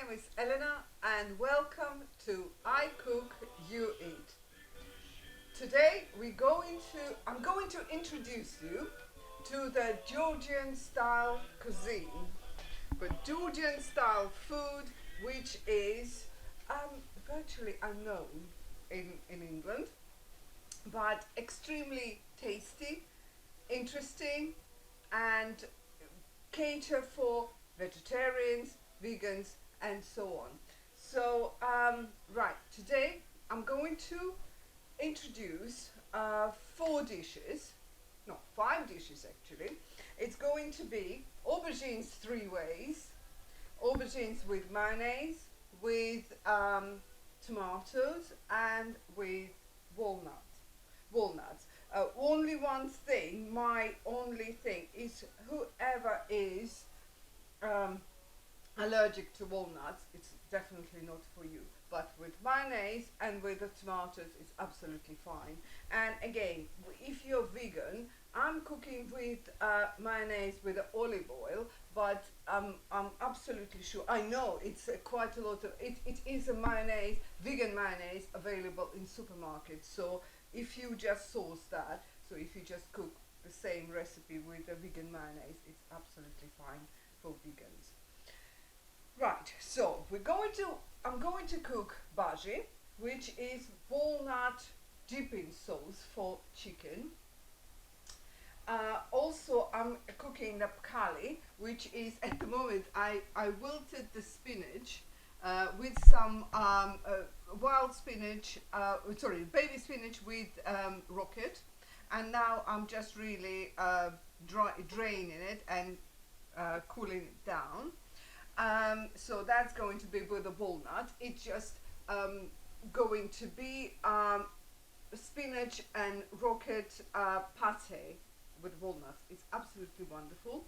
name is Elena and welcome to I Cook, You Eat. Today I'm going to introduce you to the Georgian style cuisine, but Georgian style food which is virtually unknown in England, but extremely tasty, interesting, and cater for vegetarians, vegans, and so on. So, right, today I'm going to introduce four dishes, no, five dishes actually. It's going to be aubergines three ways, aubergines with mayonnaise, with tomatoes, and with walnuts. Walnuts. Only one thing, my only thing is whoever is um, allergic to walnuts, it's definitely not for you. But with mayonnaise and with the tomatoes, it's absolutely fine. And again, if you're vegan, I'm cooking with mayonnaise with olive oil, but I'm absolutely sure. I know it's quite a lot of it is a mayonnaise, vegan mayonnaise available in supermarkets. So if you just source that, so if you just cook the same recipe with a vegan mayonnaise, it's absolutely fine for vegans. Right, so I'm going to cook Bazhe, which is walnut dipping sauce for chicken. Also, I'm cooking the Pkhali, which is at the moment I wilted the spinach with some wild spinach, sorry, baby spinach with rocket, and now I'm just really draining it and cooling it down. So that's going to be with the walnut. It's just going to be spinach and rocket pate with walnuts. It's absolutely wonderful.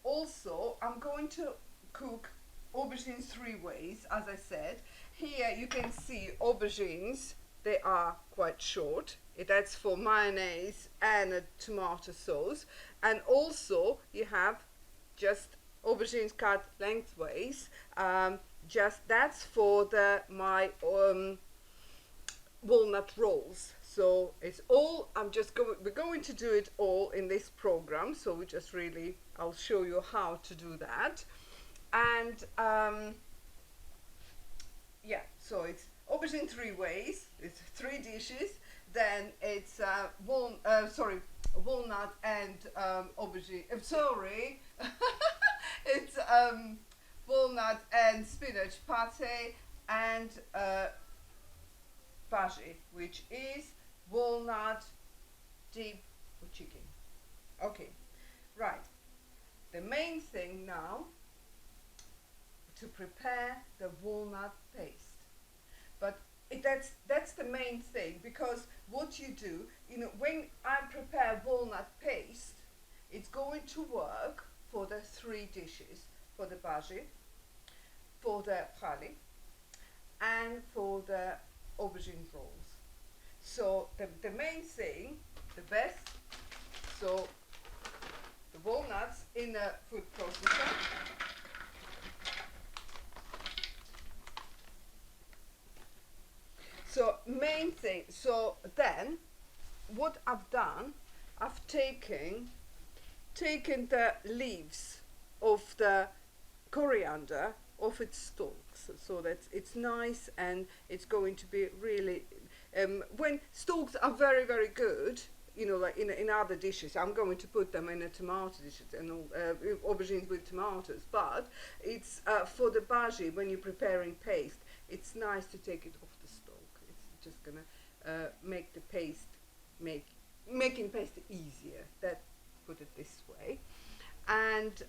Also, I'm going to cook aubergines three ways, as I said. Here you can see aubergines. They are quite short. That's for mayonnaise and a tomato sauce. And also you have just aubergines cut lengthways. Just that's for my walnut rolls. So it's all we're going to do it all in this program. So we just really I'll show you how to do that. And yeah, so it's aubergine three ways. It's three dishes. Then it's walnut and aubergine. Sorry, it's walnut and spinach pate and Bazhe, which is walnut deep for chicken. Okay, right. The main thing now to prepare the walnut paste. But that's the main thing, because what you do, when I prepare walnut paste, it's going to work for the three dishes, for the Bazhe, for the Pkhali, and for the aubergine rolls. So the main thing, the best, so the walnuts in a food processor. So main thing, so then what I've done, I've taken the leaves of the coriander off its stalks, so that it's nice, and it's going to be really when stalks are very very good, like in other dishes. I'm going to put them in a tomato dishes and aubergines with tomatoes, but it's for the Bazhe, when you're preparing paste, it's nice to take it off the stalk. It's just gonna make the paste making paste easier, that put it this way. And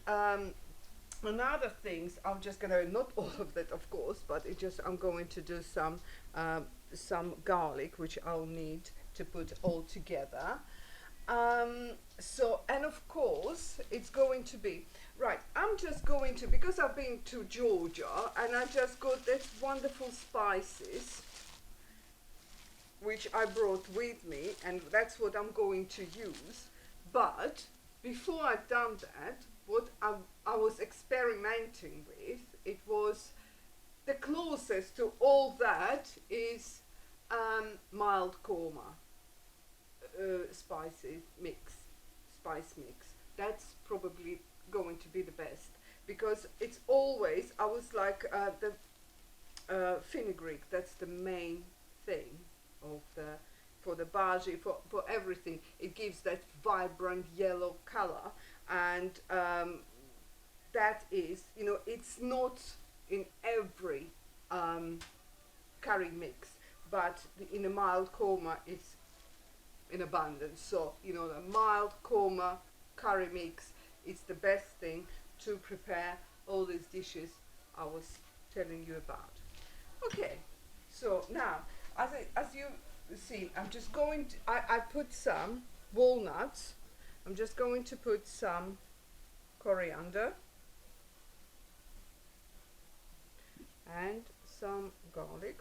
another things, I'm just gonna, not all of that of course, but I'm going to do some garlic, which I'll need to put all together. So, and of course it's going to be right. I'm just going to, because I've been to Georgia and I just got this wonderful spices which I brought with me, and that's what I'm going to use. But before I've done that, what I was experimenting with, it was the closest to all that is mild korma spice mix. That's probably going to be the best, because it's always, I was like, the fenugreek, that's the main thing of the, for the Bazhe, for everything. It gives that vibrant yellow color, and that is, it's not in every curry mix, but in a mild korma it's in abundance. So, the mild korma curry mix is the best thing to prepare all these dishes I was telling you about. Okay, so now, as you see, I'm just going to, I put some walnuts. I'm just going to put some coriander and some garlic.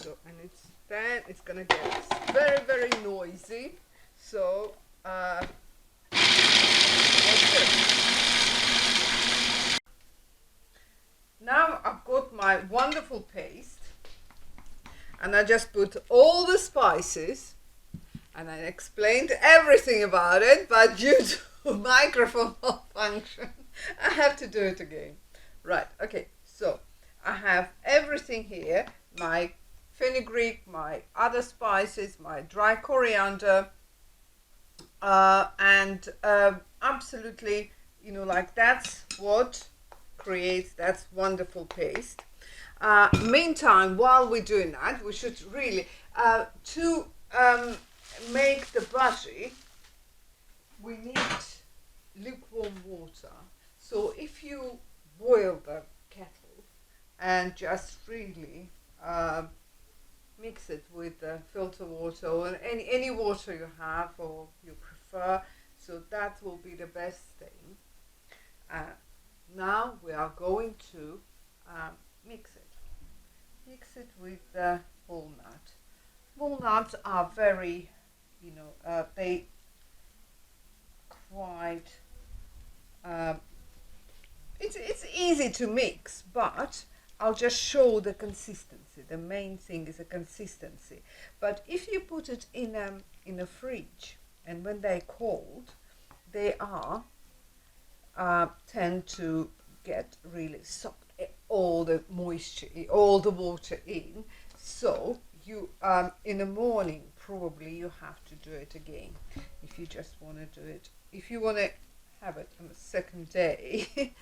So, and it's gonna get very, very noisy. So, now I've got my wonderful paste, and I just put all the spices, and I explained everything about it, but due to microphone malfunction, I have to do it again. Right, okay, so I have everything here, my fenugreek, my other spices, my dry coriander, and absolutely, like that's what creates that wonderful paste. Meantime, while we're doing that, we should really, to make the Bazhe, we need lukewarm water. So if you boil the kettle and just really mix it with filter water or any water you have or you prefer, so that will be the best thing. Now we are going to mix it with the walnut. Walnuts are very, they quite, it's easy to mix, but I'll just show the consistency. The main thing is the consistency. But if you put it in a fridge, and when they're cold, they tend to get really soaked, all the moisture, all the water in. So you in the morning probably you have to do it again if you just want to do it. If you want to have it on the second day.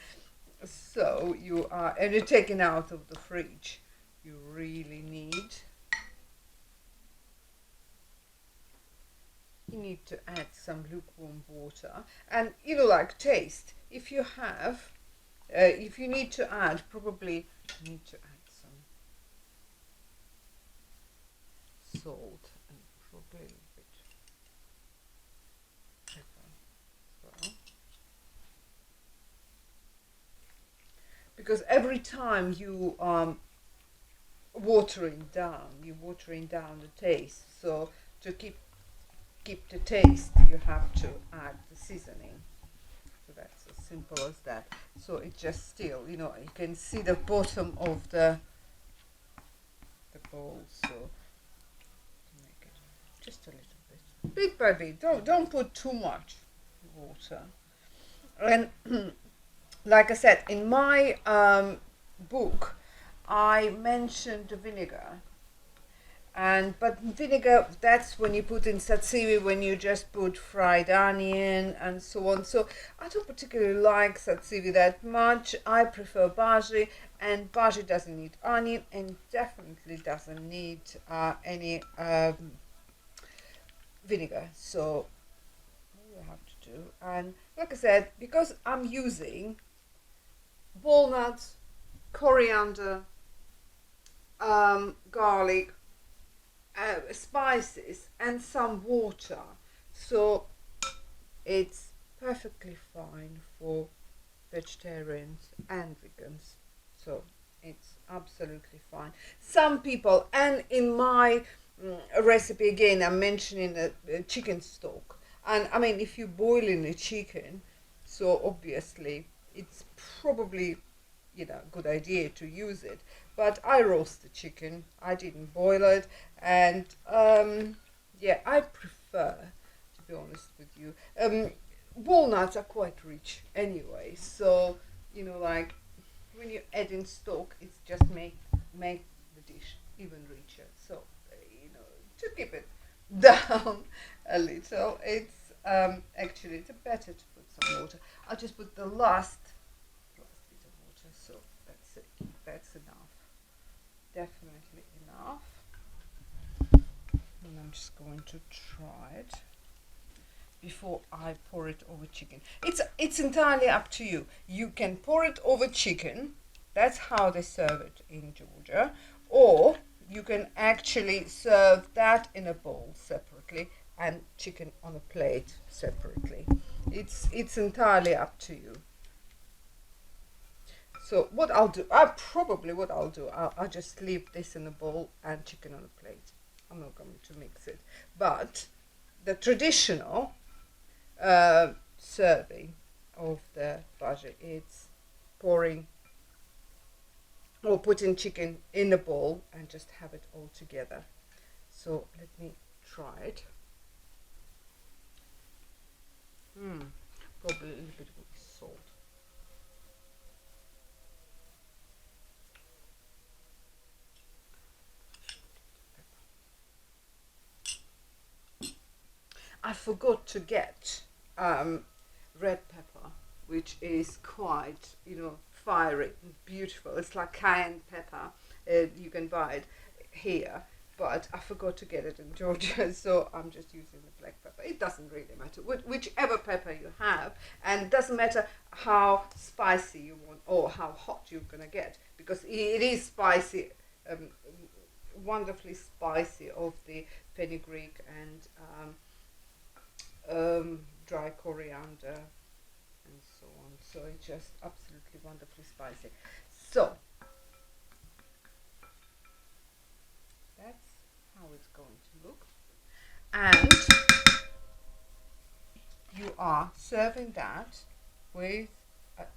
So you are, and you're taken out of the fridge, you really need to add some lukewarm water, and like taste. If you have, if you need to add, probably need to add some salt and probably a little bit pepper as well. Because every time you you're watering down the taste. So to keep the taste, you have to add the seasoning. So that's as simple as that. So it just still, you can see the bottom of the bowl. So to make it just a little bit by bit. Don't put too much water. And like I said, in my book, I mentioned the vinegar, but vinegar, that's when you put in tzatziki, when you just put fried onion and so on. So I don't particularly like tzatziki that much. I prefer Bazhe, and Bazhe doesn't need onion and definitely doesn't need any vinegar. So you have to do, and like I said, because I'm using walnuts, coriander, garlic, spices and some water, so it's perfectly fine for vegetarians and vegans. So it's absolutely fine. Some people, and in my a recipe again. I'm mentioning a chicken stock, and I mean if you boil in a chicken, so obviously it's probably a good idea to use it. But I roast the chicken. I didn't boil it, and yeah, I prefer, to be honest with you. Walnuts are quite rich anyway, so like when you add in stock, it's just make the dish even richer. So to keep it down a little, actually it's better to put some water. I'll just put the last bit of water, so that's it. That's enough. Definitely enough. And I'm just going to try it before I pour it over chicken. It's entirely up to you. You can pour it over chicken. That's how they serve it in Georgia. Or you can actually serve that in a bowl separately and chicken on a plate separately. It's entirely up to you. So what I'll do, I'll just leave this in a bowl and chicken on a plate. I'm not going to mix it. But the traditional serving of the Bazhe, it's pouring or putting chicken in a bowl and just have it all together. So let me try it. Probably a little bit of salt. I forgot to get red pepper, which is quite, fiery and beautiful. It's like cayenne pepper. You can buy it here, but I forgot to get it in Georgia, so I'm just using the black pepper. It doesn't really matter, whichever pepper you have, and it doesn't matter how spicy you want or how hot you're gonna get, because it is spicy, wonderfully spicy of the fenugreek and dry coriander and so on. So it's just absolutely wonderfully spicy. So that's how it's going to look. And you are serving that with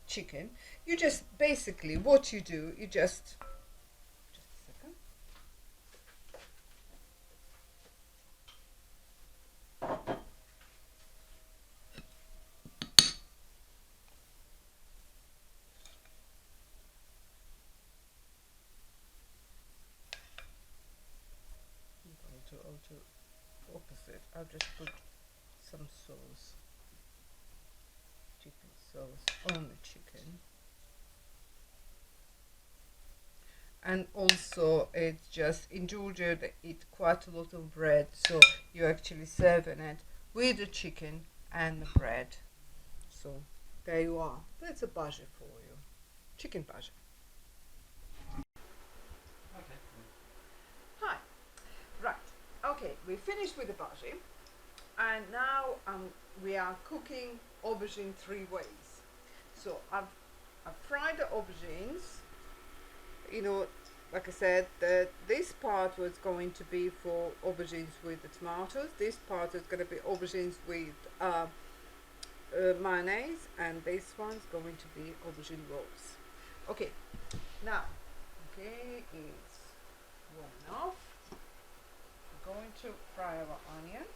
chicken. You just basically what you do, you just a second. To opposite, I'll just put some sauce, chicken sauce on the chicken, and also it's just in Georgia they eat quite a lot of bread, so you're actually serving it with the chicken and the bread. So there you are. That's a Bazhe for you, chicken Bazhe. Hi. Right. Okay, we finished with the Bazhe, and now we are cooking aubergine 3 ways. So I've fried the aubergines. Like I said, this part was going to be for aubergines with the tomatoes. This part is going to be aubergines with mayonnaise, and this one's going to be aubergine rolls. Okay, now, it's warm enough. We're going to fry our onions.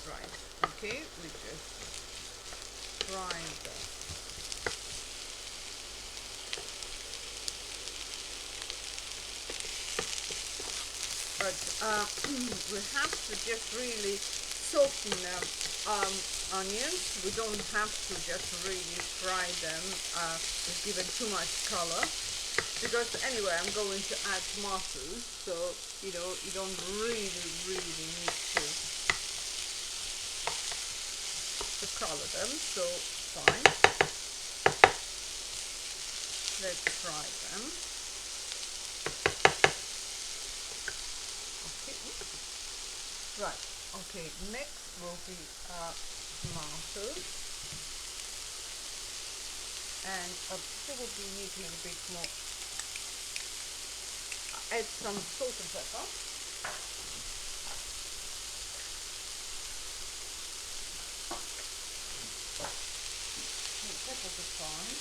Right, okay, we just fry the but we have to just really soften onions. We don't have to just really fry them, just give it too much color. Because anyway, I'm going to add tomatoes, so you know you don't really need to color them. So fine, let's fry them. Okay, right. Okay, next will be tomatoes, and probably need a little bit more. Add some salt and pepper. Pepper is fine.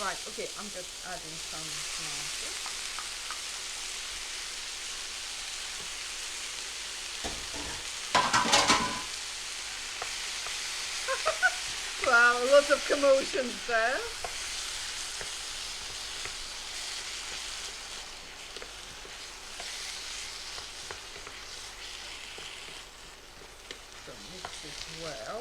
Right, okay, I'm just adding some tomatoes. Wow, lots of commotions there. So mix it well.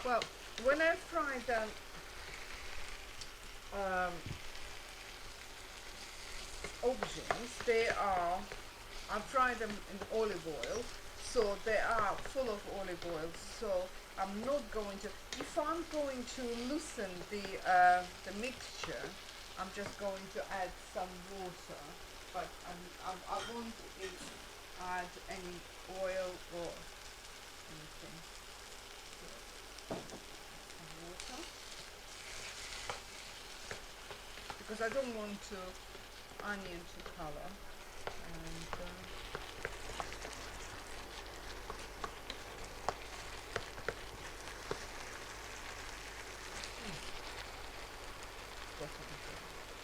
Well, when I fry the aubergines, I fry them in olive oil, so they are full of olive oil. So I'm not going to. If I'm going to loosen the mixture, I'm just going to add some water, but I won't add any oil or anything. Water, because I don't want onion to color, and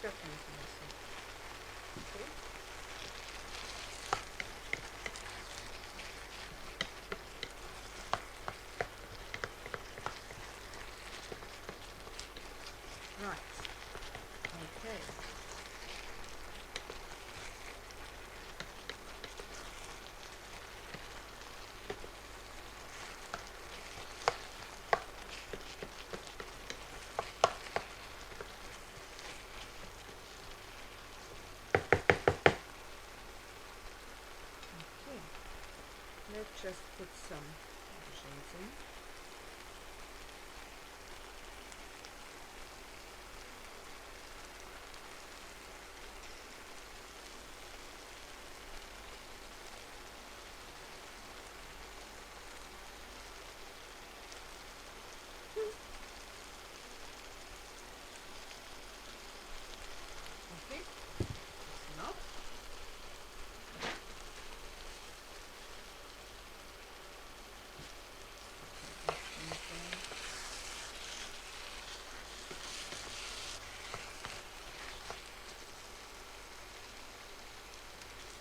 definitely missing. Okay. Right. Okay. Let's just put some aubergines in. Okay, that's enough.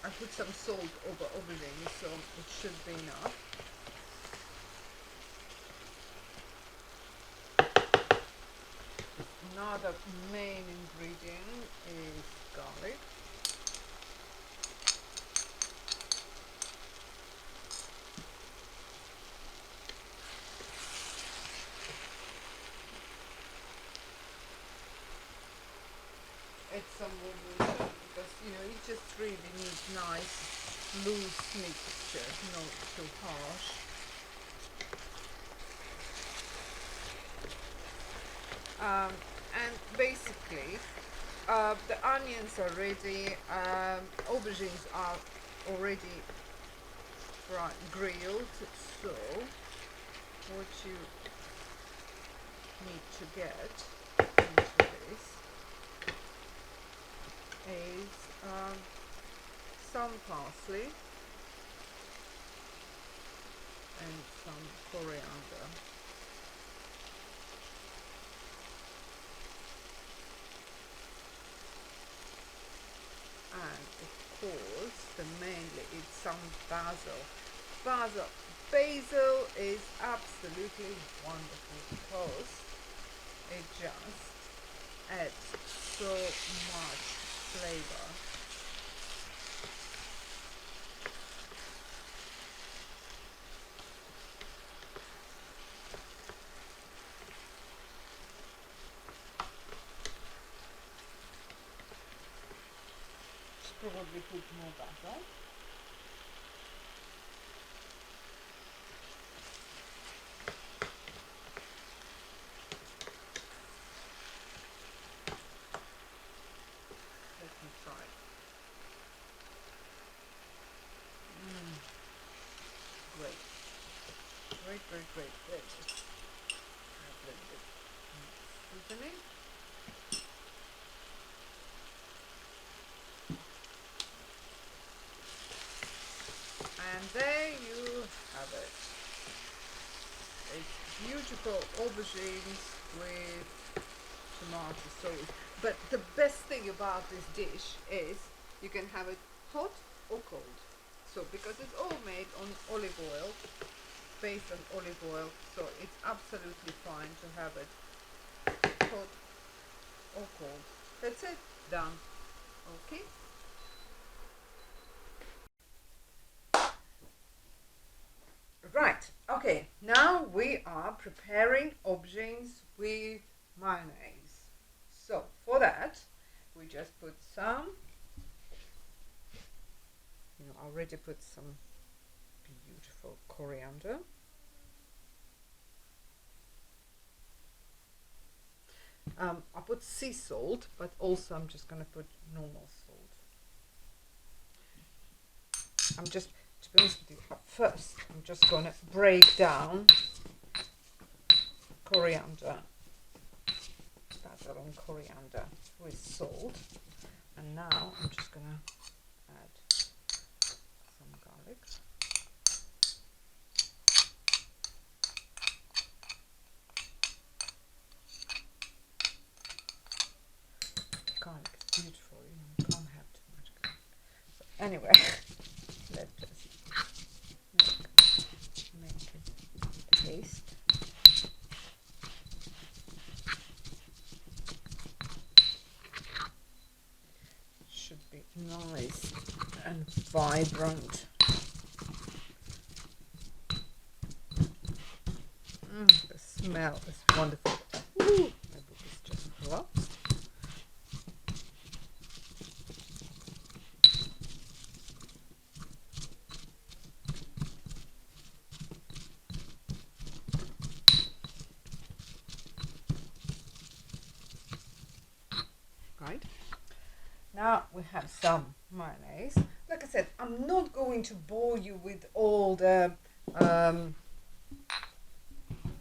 I put some salt over aubergines, so it should be enough. Another main ingredient is garlic. Add some more water, because you know it just really needs nice loose mixture, not too harsh. And basically the onions are ready, aubergines are already grilled, so what you need to get into this parsley and some coriander. And of course, mainly it's some basil. Basil is absolutely wonderful because it just adds so much flavor. Probably put more basil. Let me try. Great. Great. Let's just add a little bit more seasoning. And there you have it. It's beautiful aubergines with tomato sauce. But the best thing about this dish is you can have it hot or cold. So because it's all made on olive oil, based on olive oil, so it's absolutely fine to have it hot or cold. That's it, done. Okay. Right, okay, now we are preparing aubergines with mayonnaise. So for that, we just put some, I already put some beautiful coriander. I put sea salt, but also I'm just going to put normal salt. To be honest with you, first I'm just going to break down coriander, basil and coriander with salt, and now I'm just going to add some garlic. Garlic is beautiful, you can't have too much garlic. So anyway, let's just make it paste. Should be nice and vibrant. The smell is wonderful. Ooh, my book is just collapsed. Right. Now we have some mayonnaise. Like I said, I'm not going to bore you with all the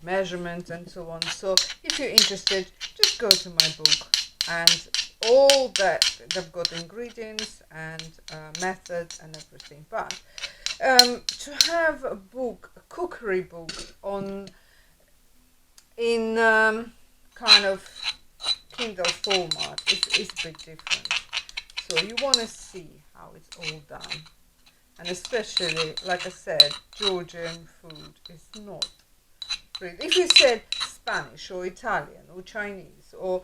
measurements and so on. So if you're interested, just go to my book, and all that they've got ingredients and methods and everything. But to have a book, a cookery book in kind of Kindle format is a bit different. So you want to see how it's all done, and especially, like I said, Georgian food is not really. If you said Spanish or Italian or Chinese or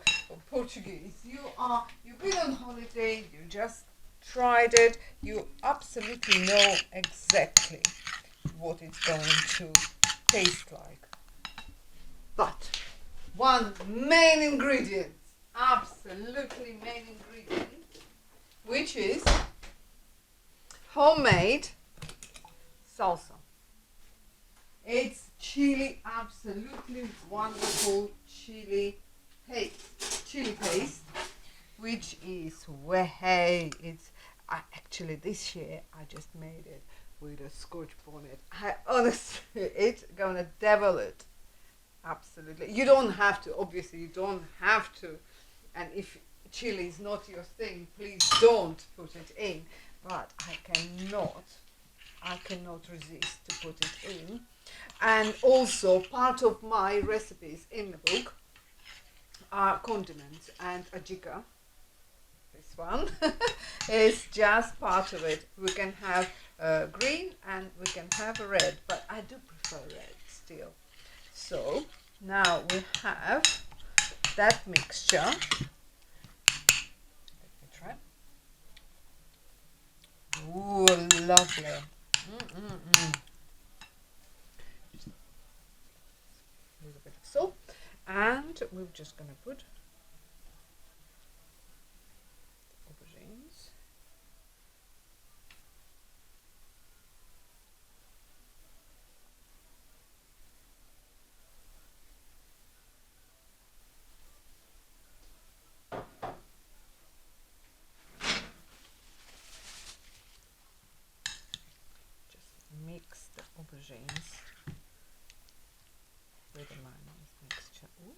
Portuguese, you've been on holiday, you just tried it, you absolutely know exactly what it's going to taste like. But one main ingredient, absolutely main ingredient, which is homemade salsa. It's chili, absolutely wonderful chili paste, which is way. It's actually this year I just made it with a Scotch bonnet. I honestly, it's gonna devil it. Absolutely, you don't have to. Obviously, you don't have to. And if chili is not your thing, please don't put it in. but I cannot resist to put it in. And also part of my recipes in the book are condiments, and ajika, this one, is just part of it. We can have green and we can have red, but I do prefer red still. So now we have that mixture. Let me try. Ooh, lovely. Mm-mm-mm. A little bit of salt, and we're just gonna put aubergines. Just mix the aubergines with the mayonnaise mixture. Ooh.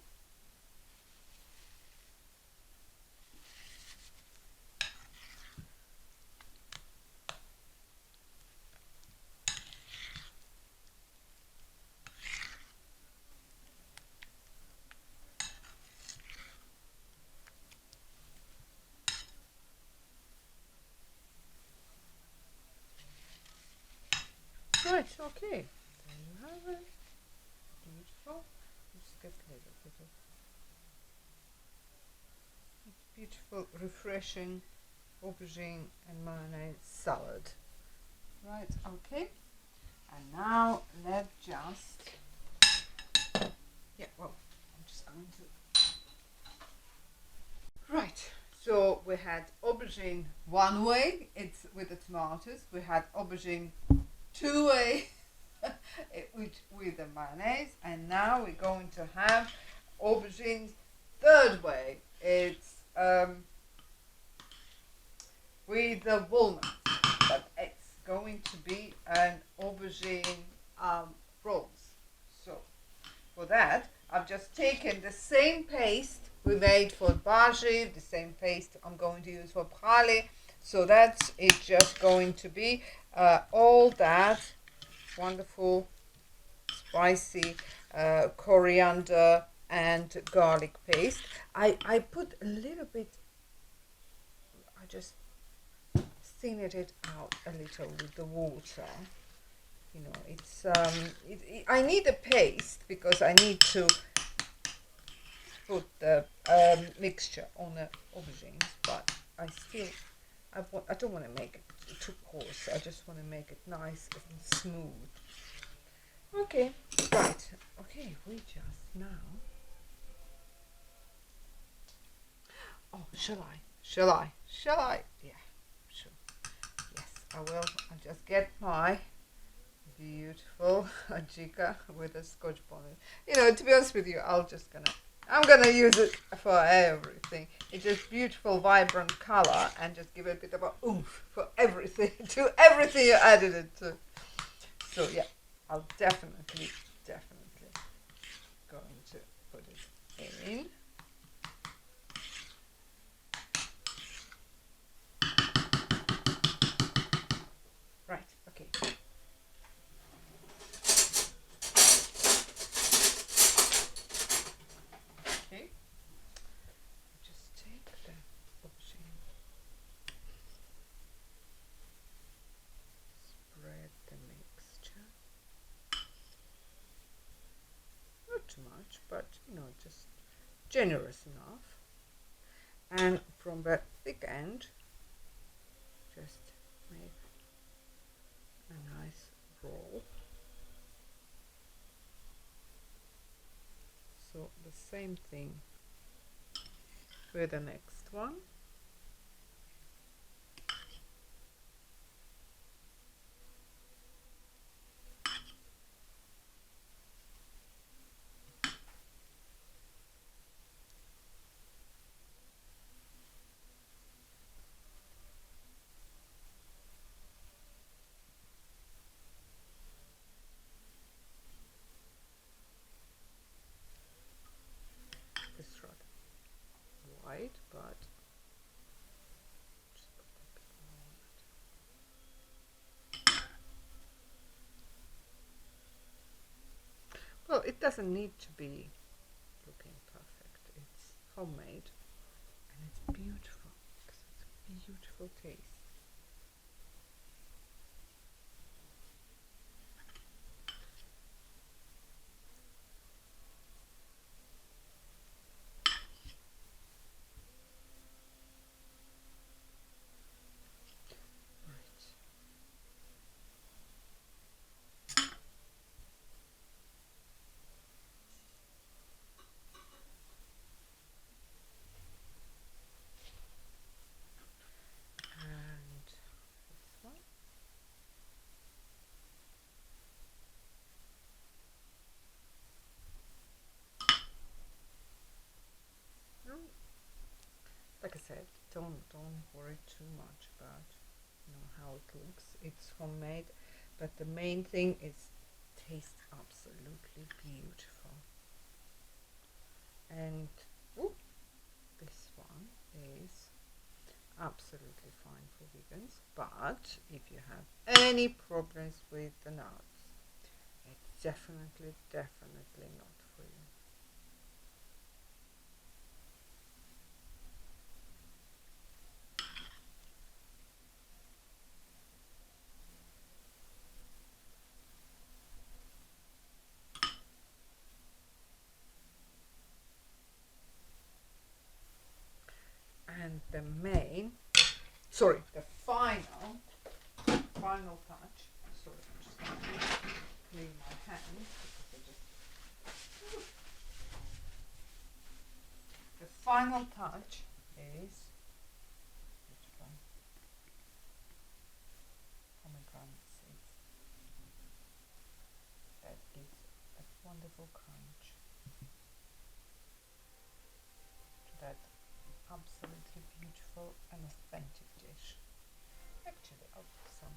Right, okay. There you have it. Beautiful. Just get a little bit of beautiful, refreshing aubergine and mayonnaise salad. Right, okay. And now let's just, yeah, well, I'm just going to, right. So we had aubergine one way, it's with the tomatoes. We had aubergine two way, with the mayonnaise, and now we're going to have aubergines third way. It's with the walnuts, but it's going to be an aubergine rolls. So for that, I've just taken the same paste we made for Bazhe, the same paste I'm going to use for Pkhali. So that's it, just going to be all that wonderful spicy coriander and garlic paste. I put a little bit, I just thinned it out a little with the water. You know, it's I need a paste because I need to put the mixture on the aubergines, but I don't want to make it too coarse. I just want to make it nice and smooth. Okay, right. Okay, we just now. Oh, shall I? Shall I? Shall I? Yeah, sure. Yes, I will. I'll just get my beautiful ajika with a scotch bonnet. You know, to be honest with you, I'm gonna use it for everything. It's just beautiful, vibrant color, and just give it a bit of a oomph for everything, to everything you added it to. So yeah, I'll definitely going to put it in. Right, okay. Okay. Just take the aubergine, spread the mixture. Not too much, but you know, just generous enough. And from the thick end, just make a nice roll. So the same thing with the next one. It's rather wide, but doesn't need to be looking perfect. It's homemade and it's beautiful because it's a beautiful taste. And this one. Like I said, don't worry too much about how it looks. It's homemade, but the main thing is tastes absolutely beautiful. And this one is absolutely fine for vegans, but if you have any problems with the nuts, it's definitely not for you. And the final touch. Sorry, I'm just going to clean my hands. The final touch is pomegranate seeds. That gives a wonderful crunch to that absolutely beautiful and authentic dish. Actually, I'll put some.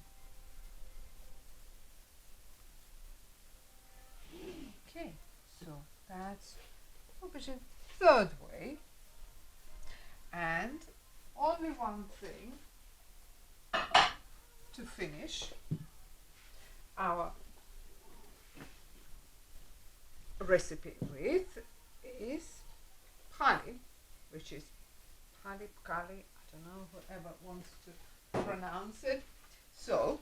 Okay, so that's aubergine third way. And only one thing to finish our recipe with is Pkhali, which is Pkhali. I don't know, whoever wants to pronounce it. So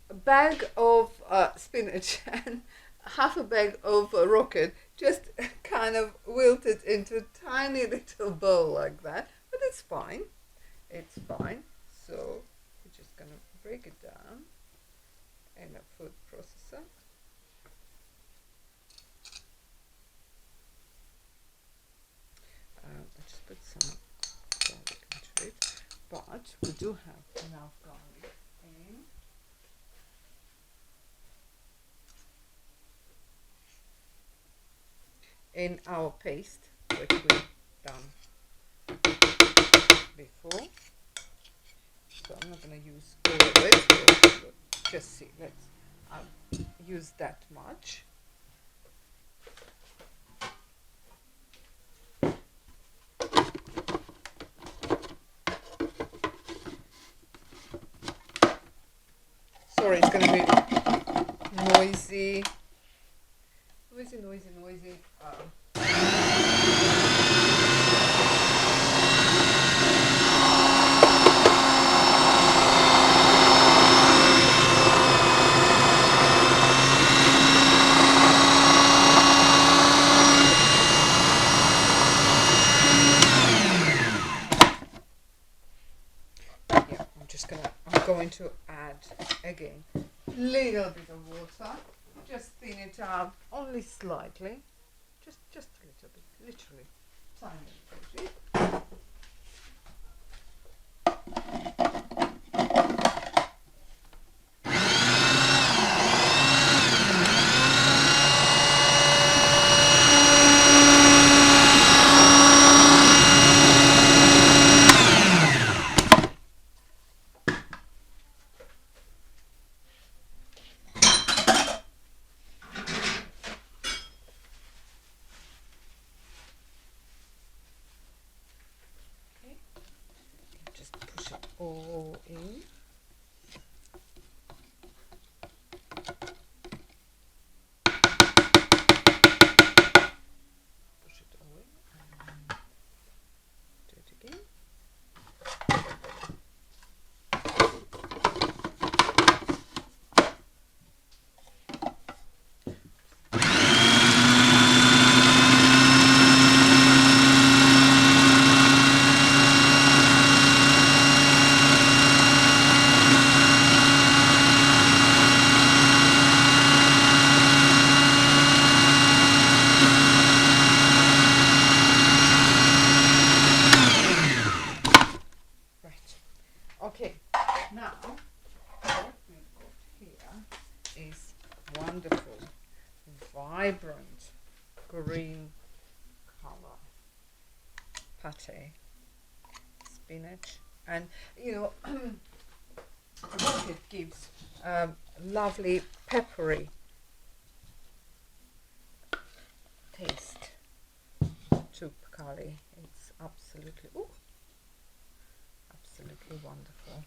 a bag of spinach and half a bag of rocket just kind of wilted into a tiny little bowl like that, but it's fine. It's fine. So we're just gonna break it down in a food processor. I just put some garlic into it, but we do have enough garlic in our paste, which we've done before. So I'm not going to use all of it, but just see, I'll use that much. Sorry, it's going to be noisy. I'm going to add again a little bit of water, just thin it out only slightly, just a little bit, literally tiny bit. pate, spinach, and you know, rocket gives lovely peppery taste to Pkhali. It's absolutely, ooh, absolutely wonderful.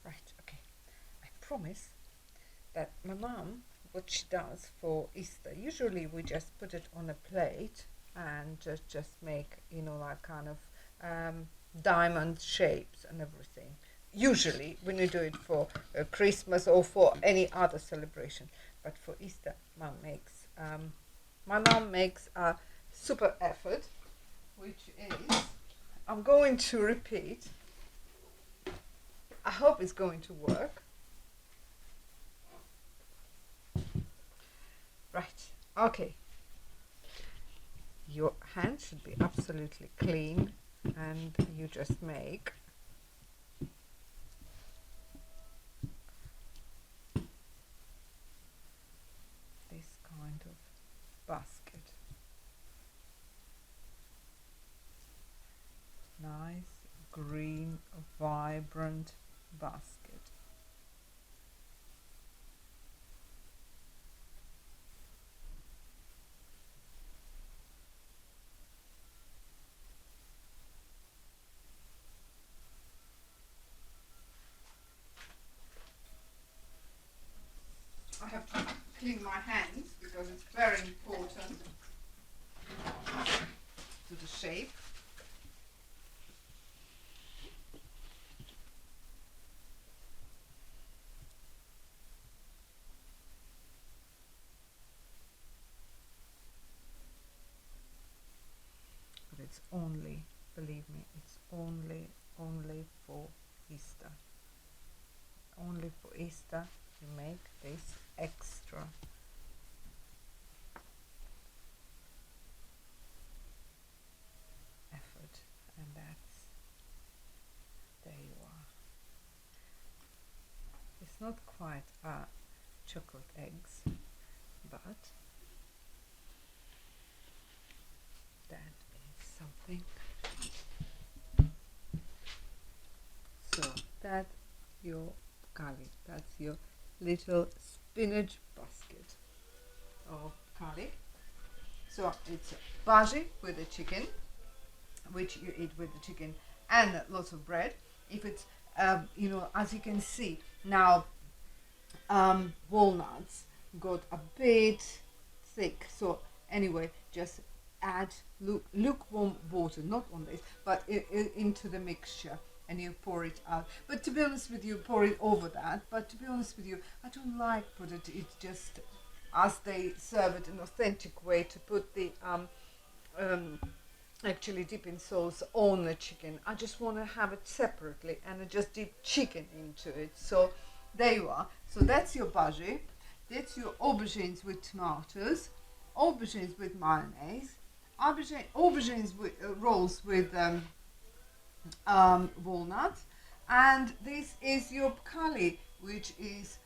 Right, okay. I promise that my mum, what she does for Easter, usually we just put it on a plate and just make, you know, like kind of diamond shapes and everything. Usually when you do it for Christmas or for any other celebration, but for Easter, my mom makes a super effort, which is, I'm going to repeat. I hope it's going to work. Right, okay. Your hands should be absolutely clean, and you just make this kind of basket. Nice, green, vibrant basket. I have to clean my hands because it's very important to the shape. But it's only, believe me, it's only for Easter. Only for Easter you make this extra effort, and that's, there you are. It's not quite chocolate eggs, but that is something. So that's your Pkhali. That's your little spinach basket of Pkhali. So it's Bazhe with the chicken, which you eat with the chicken, and lots of bread. If it's, you know, as you can see now, walnuts got a bit thick. So anyway, just add lukewarm water, not on this, but into the mixture, and you pour it out. But to be honest with you, pour it over that. But to be honest with you, I don't like put it. It's just as they serve it, an authentic way to put the um, actually dipping sauce on the chicken. I just want to have it separately, and I just dip chicken into it. So there you are. So that's your Bazhe. That's your aubergines with tomatoes, aubergines with mayonnaise, aubergines with, rolls with walnuts, and this is your Pkhali, which is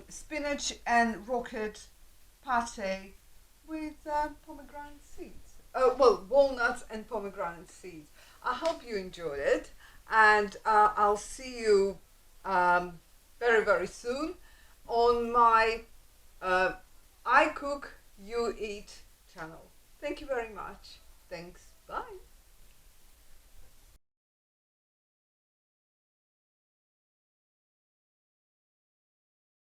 spinach and rocket pate with pomegranate seeds. Well, walnuts and pomegranate seeds. I hope you enjoyed it, and I'll see you very, very soon on my I Cook, You Eat channel. Thank you very much. Thanks. Bye.